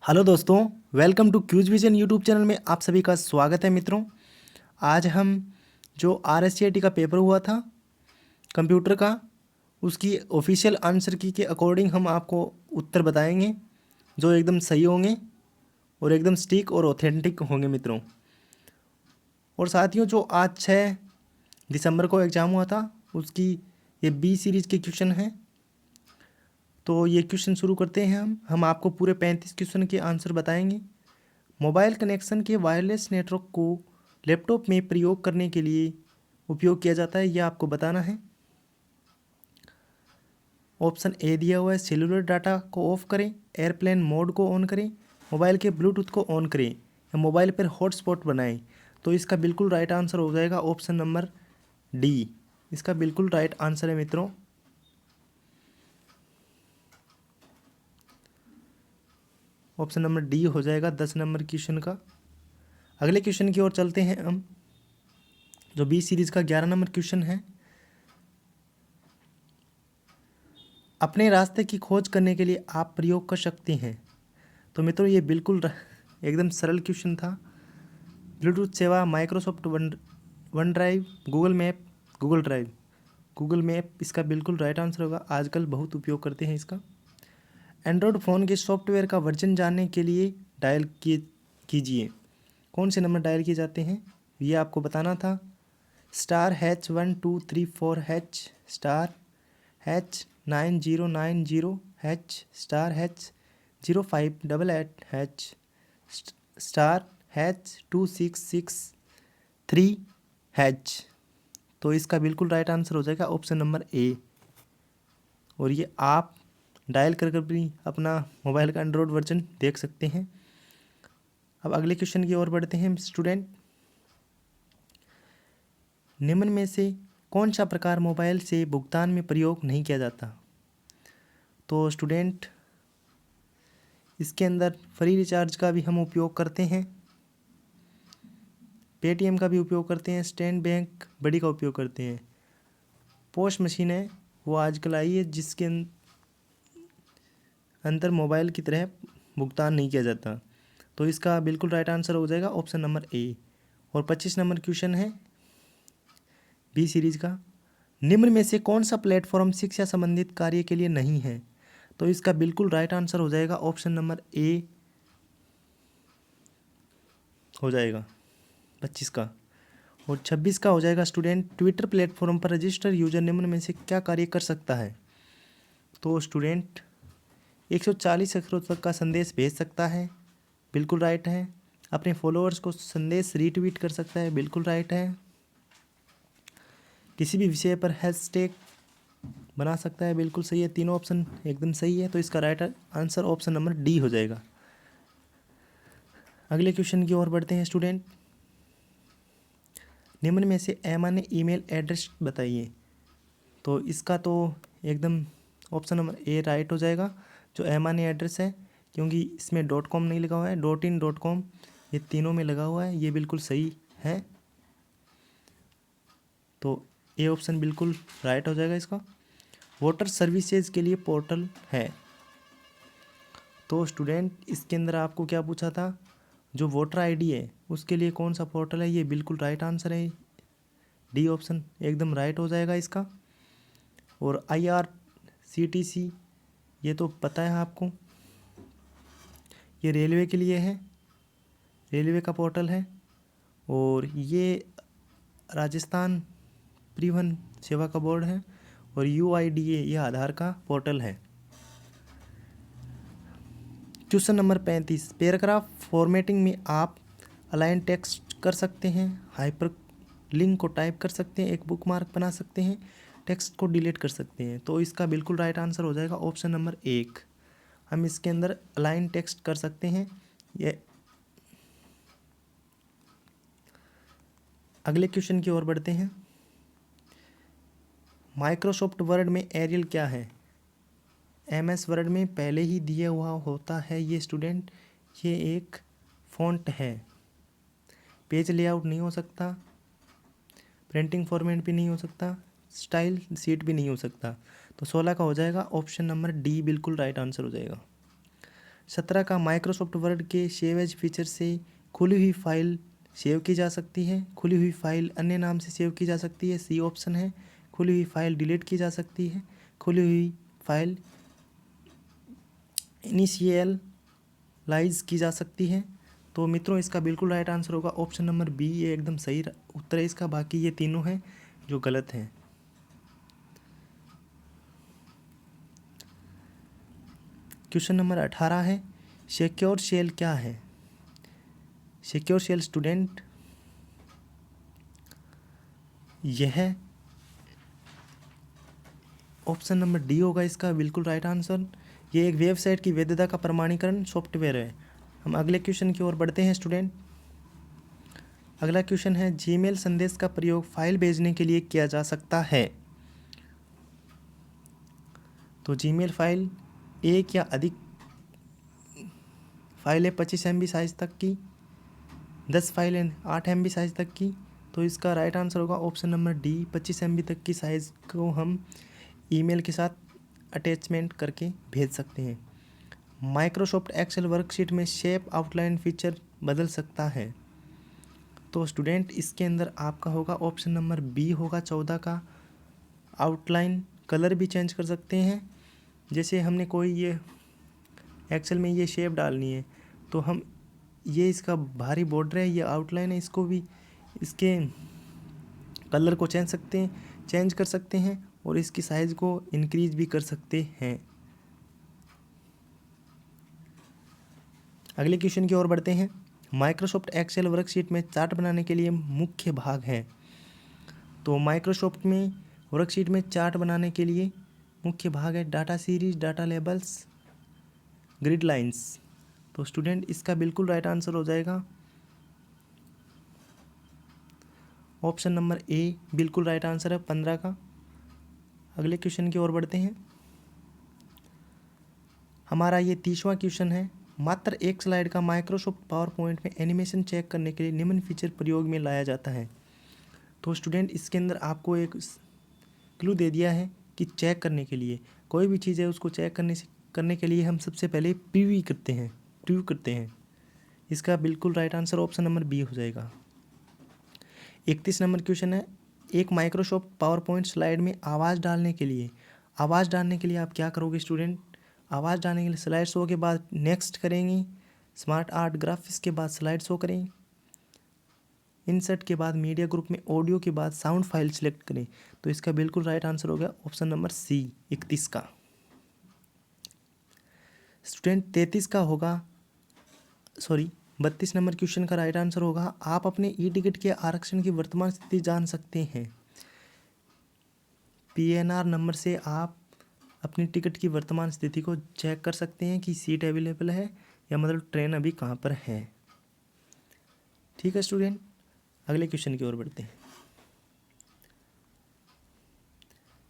Hello दोस्तों, welcome to Q's vision YouTube channel में आप सभी का स्वागत है मित्रों। आज हम जो RSCIT का पेपर हुआ था कंप्यूटर का, उसकी ऑफिशियल आंसर की के अकॉर्डिंग हम आपको उत्तर बताएंगे जो एकदम सही होंगे और एकदम सटीक और ऑथेंटिक होंगे मित्रों। और साथियों, जो आज 6 दिसंबर को एग्ज़ाम हुआ था उसकी ये बी सीरीज़ के क्वेश्चन हैं। तो ये क्वेश्चन शुरू करते हैं। हम आपको पूरे 35 क्वेश्चन के आंसर बताएंगे। मोबाइल कनेक्शन के वायरलेस नेटवर्क को लैपटॉप में प्रयोग करने के लिए उपयोग किया जाता है, यह आपको बताना है। ऑप्शन ए दिया हुआ है, सेलुलर डाटा को ऑफ करें, एयरप्लेन मोड को ऑन करें, मोबाइल के ब्लूटूथ को ऑन करें या मोबाइल पर हॉटस्पॉट बनाएं। तो इसका बिल्कुल राइट आंसर हो जाएगा ऑप्शन नंबर डी। इसका बिल्कुल राइट आंसर है मित्रों। ऑप्शन नंबर डी हो जाएगा 10 नंबर क्वेश्चन का। अगले क्वेश्चन की ओर चलते हैं हम, जो बी सीरीज का 11 नंबर क्वेश्चन है। अपने रास्ते की खोज करने के लिए आप प्रयोग कर सकते हैं। तो मित्रों, ये बिल्कुल एकदम सरल क्वेश्चन था। ब्लूटूथ सेवा, Microsoft one drive, Google map इसका बिल्कुल राइट आंसर होगा। आजकल बहुत उपयोग करते हैं इसका। एंड्रॉयड फ़ोन के सॉफ्टवेयर का वर्जन जानने के लिए डायल कीजिए। कौन से नंबर डायल किए जाते हैं ये आपको बताना था। *H1234#, *H9090#, *H2663#। तो इसका बिल्कुल राइट आंसर हो जाएगा ऑप्शन नंबर ए। और ये आप डायल कर भी अपना मोबाइल का एंड्रॉयड वर्जन देख सकते हैं। अब अगले क्वेश्चन की ओर बढ़ते हैं स्टूडेंट। निम्न में से कौन सा प्रकार मोबाइल से भुगतान में प्रयोग नहीं किया जाता। तो स्टूडेंट, इसके अंदर फ्री रिचार्ज का भी हम उपयोग करते हैं, पेटीएम का भी उपयोग करते हैं, स्टेट बैंक बड़ी का उपयोग करते हैं। पोस्ट मशीन है वो आजकल आई है जिसके अंदर मोबाइल की तरह भुगतान नहीं किया जाता। तो इसका बिल्कुल राइट आंसर हो जाएगा ऑप्शन नंबर ए। और 25 नंबर क्वेश्चन है बी सीरीज का। निम्न में से कौन सा प्लेटफॉर्म शिक्षा संबंधित कार्य के लिए नहीं है। तो इसका बिल्कुल राइट आंसर हो जाएगा ऑप्शन नंबर ए हो जाएगा 25 का। और 26 का हो जाएगा स्टूडेंट, ट्विटर प्लेटफॉर्म पर रजिस्टर यूजर निम्न में से क्या कार्य कर सकता है। तो स्टूडेंट, 140 अक्षरों तक का संदेश भेज सकता है, बिल्कुल राइट है। अपने फॉलोअर्स को संदेश रीट्वीट कर सकता है, बिल्कुल राइट है। किसी भी विषय पर हैशटैग बना सकता है, बिल्कुल सही है। तीनों ऑप्शन एकदम सही है। तो इसका right answer option number D हो जाएगा। अगले क्वेश्चन की ओर बढ़ते हैं स्टूडेंट। निम्न में से अमान्य ईमेल एड्रेस बताइए। तो इसका तो एकदम ऑप्शन नंबर ए राइट हो जाएगा, जो अमान्य एड्रेस है, क्योंकि इसमें .com नहीं लगा हुआ है, .in .com ये तीनों में लगा हुआ है, ये बिल्कुल सही है। तो ए ऑप्शन बिल्कुल राइट हो जाएगा इसका। वोटर सर्विसेज के लिए पोर्टल है। तो स्टूडेंट, इसके अंदर आपको क्या पूछा था, जो वोटर आईडी है उसके लिए कौन सा पोर्टल है, ये बिल्कुल राइट आंसर है। डी ऑप्शन एकदम राइट हो जाएगा इसका। और IRCTC ये तो पता है आपको, ये रेलवे के लिए है, रेलवे का पोर्टल है। और ये राजस्थान परिवहन सेवा का बोर्ड है। और UIDA ये आधार का पोर्टल है। क्वेश्चन नंबर 35, पैराग्राफ फॉर्मेटिंग में आप अलाइन टेक्स्ट कर सकते हैं, हाइपर लिंक को टाइप कर सकते हैं, एक बुकमार्क बना सकते हैं, टेक्स्ट को डिलीट कर सकते हैं। तो इसका बिल्कुल राइट आंसर हो जाएगा ऑप्शन नंबर 1। हम इसके अंदर अलाइन टेक्स्ट कर सकते हैं। ये अगले क्वेश्चन की ओर बढ़ते हैं। माइक्रोसॉफ्ट वर्ड में एरियल क्या है। MS वर्ड में पहले ही दिया हुआ होता है ये स्टूडेंट, ये एक फ़ॉन्ट है। पेज लेआउट नहीं हो सकता, प्रिंटिंग फॉर्मेट भी नहीं हो सकता, स्टाइल सीट भी नहीं हो सकता। तो 16 का हो जाएगा ऑप्शन नंबर डी, बिल्कुल राइट आंसर हो जाएगा। 17 का माइक्रोसॉफ्ट वर्ड के सेव एज फीचर से खुली हुई फाइल सेव की जा सकती है। खुली हुई फाइल अन्य नाम से सेव की जा सकती है, सी ऑप्शन है। खुली हुई फाइल डिलीट की जा सकती है। खुली हुई फाइल इनिशियलाइज की जा सकती है। तो मित्रों इसका बिल्कुल राइट आंसर होगा ऑप्शन नंबर बी, ये एकदम सही उत्तर है इसका। बाकी ये तीनों हैं जो गलत हैं। क्वेश्चन नंबर 18 है, सिक्योर शेल क्या है? सिक्योर शेल स्टूडेंट यह ऑप्शन नंबर डी होगा इसका बिल्कुल राइट आंसर। ये एक वेबसाइट की वैधता का प्रमाणीकरण सॉफ्टवेयर है। हम अगले क्वेश्चन की ओर बढ़ते हैं स्टूडेंट। अगला क्वेश्चन है, जीमेल संदेश का प्रयोग फाइल भेजने के लिए किया जा सकता है। तो जीमेल फाइल एक या अधिक फाइलें 25 MB साइज तक की, 10 फाइलें 8 MB साइज तक की। तो इसका राइट आंसर होगा ऑप्शन नंबर डी, 25 MB तक की साइज़ को हम ईमेल के साथ अटैचमेंट करके भेज सकते हैं। माइक्रोसॉफ्ट एक्सेल वर्कशीट में शेप आउटलाइन फीचर बदल सकता है। तो स्टूडेंट इसके अंदर आपका होगा ऑप्शन नंबर बी होगा 14 का, आउटलाइन कलर भी चेंज कर सकते हैं। जैसे हमने कोई ये एक्सेल में ये शेप डालनी है तो हम ये इसका भारी बॉर्डर है, ये आउटलाइन है, इसको भी इसके कलर को चेंज कर सकते हैं और इसकी साइज़ को इंक्रीज भी कर सकते हैं। अगले क्वेश्चन की ओर बढ़ते हैं। माइक्रोसॉफ्ट एक्सेल वर्कशीट में चार्ट बनाने के लिए मुख्य भाग हैं। तो माइक्रोसॉफ्ट में वर्कशीट में चार्ट बनाने के लिए मुख्य भाग है data series, data labels, grid lines. तो स्टूडेंट इसका बिल्कुल राइट आंसर हो जाएगा ऑप्शन नंबर ए, बिल्कुल राइट आंसर है 15 का। अगले क्वेश्चन की ओर बढ़ते हैं। हमारा ये 30वां क्वेश्चन है, मात्र एक स्लाइड का माइक्रोसॉफ्ट पावर पॉइंट में एनिमेशन चेक करने के लिए निम्न फीचर प्रयोग में लाया जाता है। तो स्टूडेंट इसके अंदर आपको एक क्लू दे दिया है कि चेक करने के लिए कोई भी चीज़ है उसको चेक करने के लिए हम सबसे पहले प्रीव्यू करते हैं। इसका बिल्कुल right answer option number B हो जाएगा। 31 नंबर क्वेश्चन है, एक माइक्रोसॉफ्ट पावर पॉइंट स्लाइड में आवाज़ डालने के लिए आप क्या करोगे स्टूडेंट? आवाज़ डालने के लिए स्लाइड शो के बाद नेक्स्ट करेंगे, स्मार्ट आर्ट ग्राफिक्स के बाद स्लाइड शो करें, इंसर्ट के बाद मीडिया ग्रुप में ऑडियो के बाद साउंड फाइल सिलेक्ट करें। तो इसका बिल्कुल राइट आंसर हो गया ऑप्शन नंबर सी, 31 का। स्टूडेंट 32 नंबर क्वेश्चन का राइट आंसर होगा, आप अपने ई टिकट के आरक्षण की वर्तमान स्थिति जान सकते हैं। PNR नंबर से आप अपनी टिकट की वर्तमान स्थिति को चेक कर सकते हैं कि सीट अवेलेबल है या मतलब ट्रेन अभी कहाँ पर है। ठीक है स्टूडेंट, अगले क्वेश्चन की ओर बढ़ते हैं।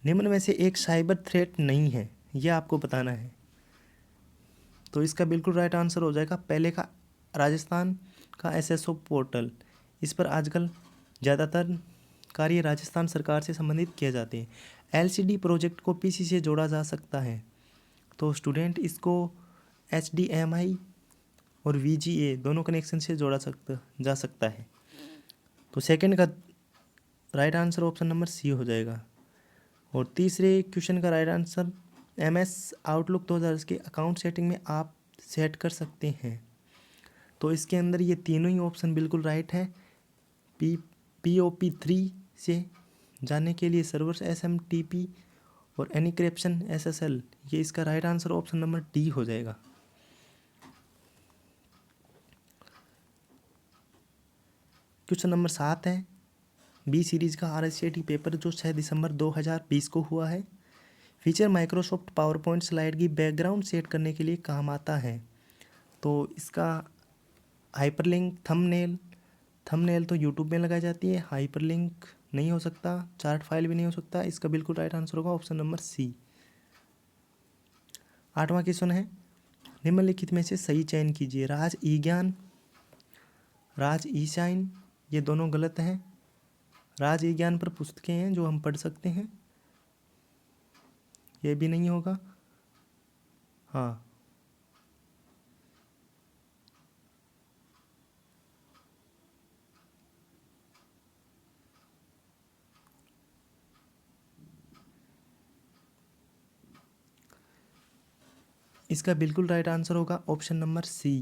निम्न में से एक साइबर थ्रेट नहीं है, यह आपको बताना है। तो इसका बिल्कुल राइट आंसर हो जाएगा पहले का, राजस्थान का SSO पोर्टल। इस पर आजकल ज़्यादातर कार्य राजस्थान सरकार से संबंधित किए जाते हैं। LCD प्रोजेक्ट को PC से जोड़ा जा सकता है। तो स्टूडेंट इसको HDMI और VGA दोनों कनेक्शन से जोड़ा जा सकता है। तो सेकंड का right answer option number C हो जाएगा। और तीसरे क्वेश्चन का राइट आंसर MS आउटलुक 2000 के अकाउंट सेटिंग में आप सेट कर सकते हैं। तो इसके अंदर ये तीनों ही ऑप्शन बिल्कुल राइट है। POP3 से जाने के लिए सर्वर SMTP और एनक्रिप्शन SSL, ये इसका right answer option number D हो जाएगा। क्वेश्चन नंबर 7 है, बी सीरीज का RSCT पेपर जो 6 दिसंबर 2020 को हुआ है। Feature Microsoft power point slide की बैकग्राउंड सेट करने के लिए काम आता है। तो इसका हाइपरलिंक, थंबनेल तो यूट्यूब में लगाई जाती है, हाइपरलिंक नहीं हो सकता, चार्ट फाइल भी नहीं हो सकता। इसका बिल्कुल राइट आंसर होगा ऑप्शन नंबर सी। 8वां क्वेश्चन है, निम्नलिखित में से सही चयन कीजिए। राज ई ज्ञान, राज ई शाइन, ये दोनों गलत हैं। राज ई ज्ञान पर पुस्तकें हैं जो हम पढ़ सकते हैं, ये भी नहीं होगा। हाँ, इसका बिल्कुल राइट आंसर होगा ऑप्शन नंबर सी।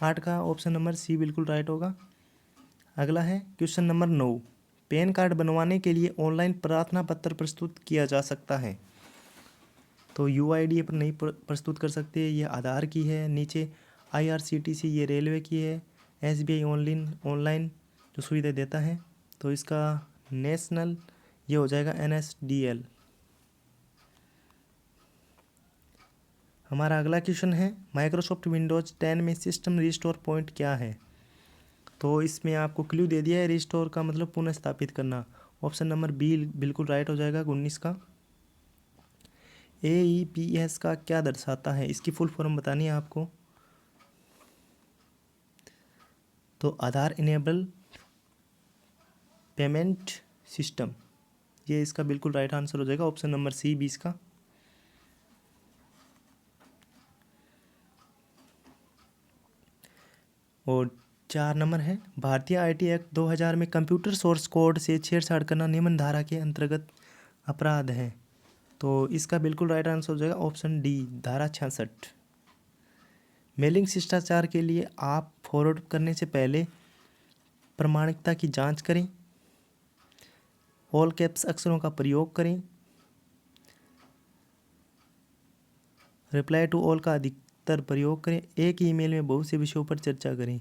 8 का ऑप्शन नंबर सी बिल्कुल राइट होगा। अगला है क्वेश्चन नंबर 9। पैन कार्ड बनवाने के लिए ऑनलाइन प्रार्थना पत्र प्रस्तुत किया जा सकता है। तो यूआईडी पर नहीं प्रस्तुत कर सकते, ये आधार की है। नीचे आईआरसीटीसी, ये रेलवे की है। एसबीआई ऑनलाइन जो सुविधा देता है। तो इसका नेशनल ये हो जाएगा एनएसडीएल। हमारा अगला क्वेश्चन है माइक्रोसॉफ्ट विंडोज़ 10 में सिस्टम रिस्टोर पॉइंट क्या है। तो इसमें आपको क्लू दे दिया है, रिस्टोर का मतलब पुनः स्थापित करना। ऑप्शन नंबर बी बिल्कुल राइट हो जाएगा 19 का। AEPS का क्या दर्शाता है, इसकी फुल फॉर्म बतानी है आपको। तो आधार इनेबल पेमेंट सिस्टम, ये इसका बिल्कुल राइट आंसर हो जाएगा ऑप्शन नंबर सी 20 का। और 4 नंबर है भारतीय आईटी एक्ट 2000 में कंप्यूटर सोर्स कोड से छेड़छाड़ करना निम्न धारा के अंतर्गत अपराध है। तो इसका बिल्कुल राइट आंसर हो जाएगा ऑप्शन डी, धारा 66। मेलिंग शिष्टाचार के लिए आप फॉरवर्ड करने से पहले प्रामाणिकता की जांच करें। ऑल कैप्स अक्षरों का प्रयोग करें। रिप्लाई टू ऑल का अधिकतर प्रयोग करें। एक ईमेल में बहुत से विषयों पर चर्चा करें।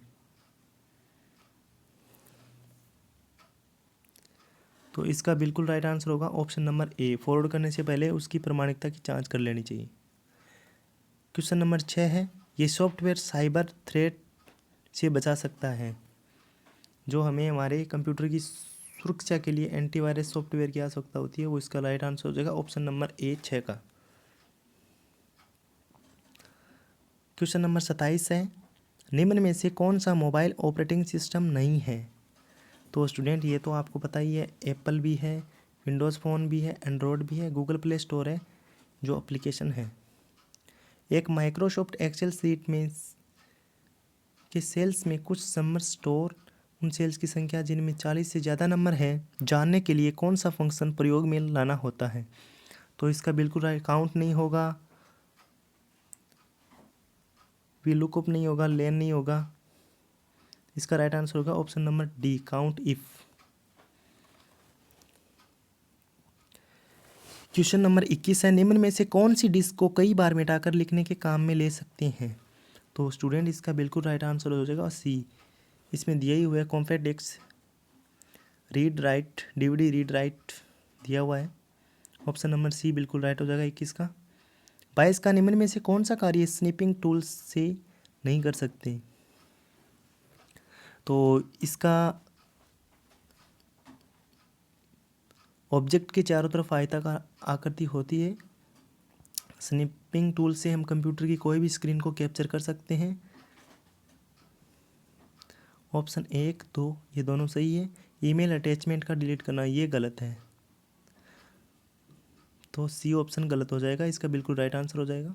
तो इसका बिल्कुल राइट आंसर होगा ऑप्शन नंबर ए, फॉरवर्ड करने से पहले उसकी प्रामाणिकता की जांच कर लेनी चाहिए। क्वेश्चन नंबर 6 है ये सॉफ्टवेयर साइबर थ्रेट से बचा सकता है। जो हमें हमारे कंप्यूटर की सुरक्षा के लिए एंटीवायरस सॉफ्टवेयर की आवश्यकता होती है, वो इसका राइट आंसर हो जाएगा ऑप्शन नंबर ए 6 का। क्वेश्चन नंबर 27 है निम्न में से कौन सा मोबाइल ऑपरेटिंग सिस्टम नहीं है। तो स्टूडेंट ये तो आपको पता ही है, एप्पल भी है, विंडोज़ फ़ोन भी है, एंड्रॉयड भी है, गूगल प्ले स्टोर है जो एप्लीकेशन है। एक माइक्रोसॉफ्ट एक्सेल सीट में के सेल्स में कुछ समर स्टोर उन सेल्स की संख्या जिनमें 40 से ज़्यादा नंबर है जानने के लिए कौन सा फंक्शन प्रयोग में लाना होता है। तो इसका बिल्कुल राइट काउंट नहीं होगा, वी लुकअप नहीं होगा, लेन नहीं होगा। इसका राइट आंसर होगा option number D, count if. Question number 21 है निम्न में से कौन सी डिस्क को कई बार मिटाकर लिखने के काम में ले सकते हैं। तो स्टूडेंट इसका बिल्कुल राइट आंसर हो जाएगा सी। इसमें दिया ही हुआ है compact disc, read write, DVD read write दिया हुआ है। ऑप्शन नंबर सी बिल्कुल राइट हो जाएगा 21 का। 22 का निम्न में से कौन सा कार्य स्निपिंग टूल्स से नहीं कर सकते। तो इसका ऑब्जेक्ट के चारों तरफ आयताकार आकृति होती है। स्निपिंग टूल से हम कंप्यूटर की कोई भी स्क्रीन को कैप्चर कर सकते हैं। ऑप्शन 1, 2 ये दोनों सही है। ईमेल अटैचमेंट का डिलीट करना ये गलत है, तो सी ऑप्शन गलत हो जाएगा, इसका बिल्कुल राइट आंसर हो जाएगा।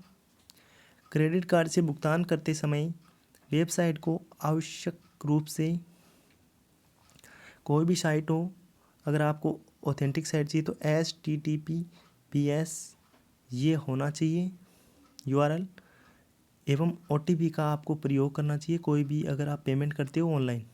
क्रेडिट कार्ड से भुगतान करते समय वेबसाइट को आवश्यक रूप से कोई भी साइट हो, अगर आपको ऑथेंटिक साइट चाहिए तो HTTPS ये होना चाहिए URL, एवं OTP का आपको प्रयोग करना चाहिए कोई भी अगर आप पेमेंट करते हो ऑनलाइन।